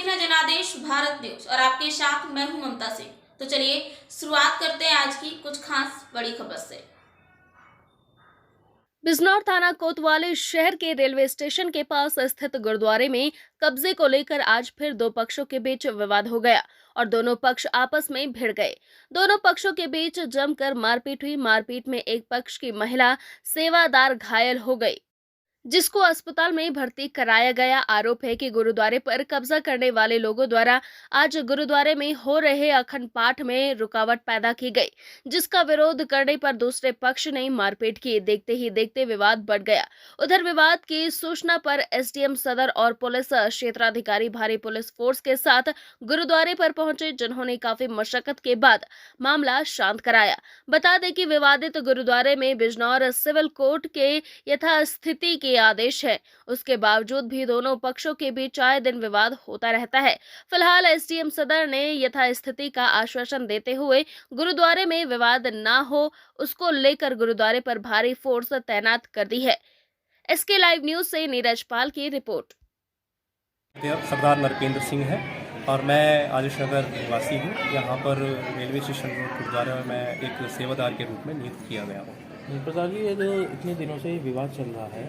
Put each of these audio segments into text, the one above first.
देख रहे हैं जनादेश भारत न्यूज और आपके साथ मैं हूं ममता सिंह। तो चलिए शुरुआत करते हैं आज की कुछ खास बड़ी खबर से। बिजनौर थाना कोतवाली शहर के रेलवे स्टेशन के पास स्थित गुरुद्वारे में कब्जे को लेकर आज फिर दो पक्षों के बीच विवाद हो गया और दोनों पक्ष आपस में भिड़ गए। दोनों पक्षों के बीच जमकर मारपीट हुई। मारपीट में एक पक्ष की महिला सेवादार घायल हो गई, जिसको अस्पताल में भर्ती कराया गया। आरोप है कि गुरुद्वारे पर कब्जा करने वाले लोगों द्वारा आज गुरुद्वारे में हो रहे अखंड पाठ में रुकावट पैदा की गई, जिसका विरोध करने पर दूसरे पक्ष ने मारपीट की। देखते ही देखते विवाद बढ़ गया। उधर विवाद की सूचना पर एसडीएम सदर और पुलिस क्षेत्राधिकारी भारी पुलिस फोर्स के साथ गुरुद्वारे पर पहुंचे, जिन्होंने काफी मशक्कत के बाद मामला शांत कराया। बता दें कि विवादित गुरुद्वारे में बिजनौर सिविल कोर्ट के यथास्थिति के आदेश है, उसके बावजूद भी दोनों पक्षों के बीच आए दिन विवाद होता रहता है। फिलहाल एसडीएम सदर ने यथास्थिति का आश्वासन देते हुए गुरुद्वारे में विवाद न हो, उसको लेकर गुरुद्वारे पर भारी फोर्स तैनात कर दी है। एसके लाइव न्यूज से नीरज पाल की रिपोर्ट। सरदार नरपेंद्र सिंह है और मैं आदिश नगर निवासी हूँ। यहाँ पर रेलवे स्टेशन रोड गुरुद्वारा में मैं एक सेवादार के रूप में नियुक्त किया गया हूँ। प्रसाद जी, ये जो इतने दिनों से विवाद चल रहा है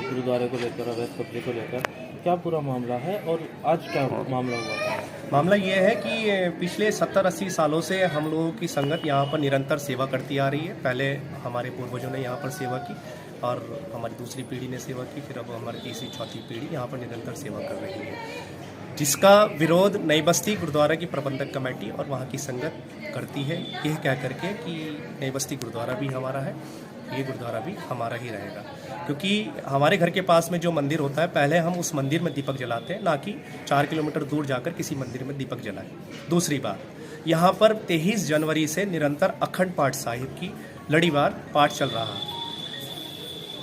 गुरुद्वारे को लेकर, अवैध कब्जे को लेकर, क्या पूरा मामला है और आज क्या मामला हुआ था? मामला ये है कि पिछले 70-80 सालों से हम लोगों की संगत यहाँ पर निरंतर सेवा करती आ रही है। पहले हमारे पूर्वजों ने यहाँ पर सेवा की और हमारी दूसरी पीढ़ी ने सेवा की, फिर अब हमारी तीसरी चौथी पीढ़ी यहाँ पर निरंतर सेवा कर रही है, जिसका विरोध नई बस्ती गुरुद्वारा की प्रबंधक कमेटी और वहाँ की संगत करती है, यह कह करके कि नई बस्ती गुरुद्वारा भी हमारा है, ये गुरुद्वारा भी हमारा ही रहेगा। क्योंकि हमारे घर के पास में जो मंदिर होता है, पहले हम उस मंदिर में दीपक जलाते हैं, ना कि 4 किलोमीटर दूर जाकर किसी मंदिर में दीपक जलाएं। दूसरी बात, यहाँ पर 23 जनवरी से निरंतर अखंड पाठ साहिब की लड़ीवार पाठ चल रहा है।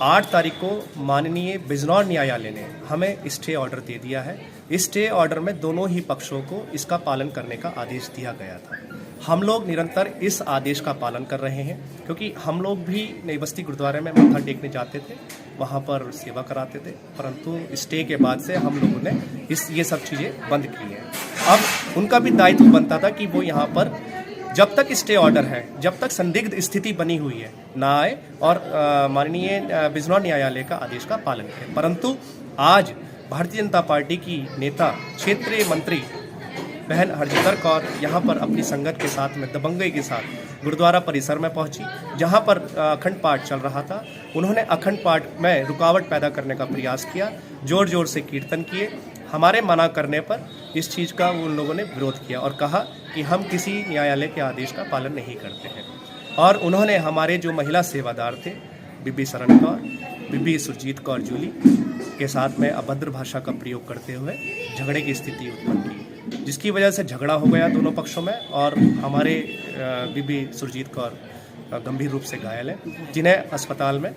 8 तारीख को माननीय बिजनौर न्यायालय ने हमें स्टे ऑर्डर दे दिया है। इस स्टे ऑर्डर में दोनों ही पक्षों को इसका पालन करने का आदेश दिया गया था। हम लोग निरंतर इस आदेश का पालन कर रहे हैं, क्योंकि हम लोग भी नई बस्ती गुरुद्वारे में मत्था टेकने जाते थे, वहाँ पर सेवा कराते थे, परंतु स्टे के बाद से हम लोगों ने ये सब चीज़ें बंद की हैं। अब उनका भी दायित्व बनता था कि वो यहाँ पर जब तक स्टे ऑर्डर है, जब तक संदिग्ध स्थिति बनी हुई है, ना आए और माननीय बिजनौर न्यायालय का आदेश का पालन करें। परंतु आज भारतीय जनता पार्टी की नेता क्षेत्रीय मंत्री बहन हरजिंदर कौर यहाँ पर अपनी संगत के साथ में दबंगई के साथ गुरुद्वारा परिसर में पहुंची, जहाँ पर अखंड पाठ चल रहा था। उन्होंने अखंड पाठ में रुकावट पैदा करने का प्रयास किया, जोर जोर से कीर्तन किए। हमारे मना करने पर इस चीज़ का उन लोगों ने विरोध किया और कहा कि हम किसी न्यायालय के आदेश का पालन नहीं करते हैं। और उन्होंने हमारे जो महिला सेवादार थे, बीबी शरण कौर, बीबी सुरजीत कौर जूली के साथ में अभद्र भाषा का प्रयोग करते हुए झगड़े की स्थिति उत्पन्न की, जिसकी वजह से झगड़ा हो गया दोनों पक्षों में और हमारे बीबी सुरजीत कौर गंभीर रूप से घायल है, जिन्हें अस्पताल में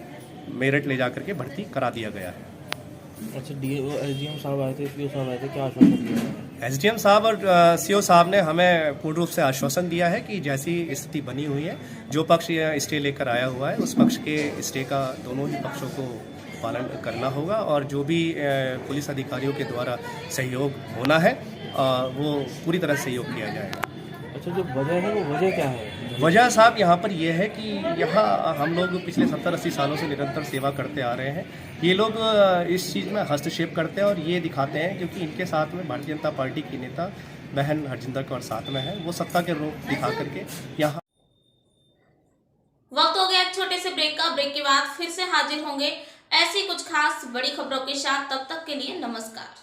मेरठ ले जाकर के भर्ती करा दिया गया है। अच्छा, एसडीएम साहब आए थे, सीओ साहब आए थे, क्या आश्वासन दिया? एसडीएम साहब और सीओ साहब ने हमें पूर्ण रूप से आश्वासन दिया है कि जैसी स्थिति बनी हुई है, जो पक्ष स्टे लेकर आया हुआ है, उस पक्ष के स्टे का दोनों ही पक्षों को पालन करना होगा और जो भी पुलिस अधिकारियों के द्वारा सहयोग होना है वो पूरी तरह सहयोग किया जाएगा। अच्छा, जो वजह है वो वजह क्या है? वजह साहब यहाँ पर यह है कि यहाँ हम लोग पिछले 70-80 सालों से निरंतर सेवा करते आ रहे हैं। ये लोग इस चीज़ में हस्तक्षेप करते हैं और ये दिखाते हैं, क्योंकि इनके साथ में भारतीय जनता पार्टी की नेता बहन हरजिंदर कौर साथ में है, वो सत्ता के रूप दिखा करके यहाँ। वक्त हो गया एक छोटे से ब्रेक का। ब्रेक के बाद फिर से हाजिर होंगे ऐसी कुछ खास बड़ी खबरों के साथ। तब तक के लिए नमस्कार।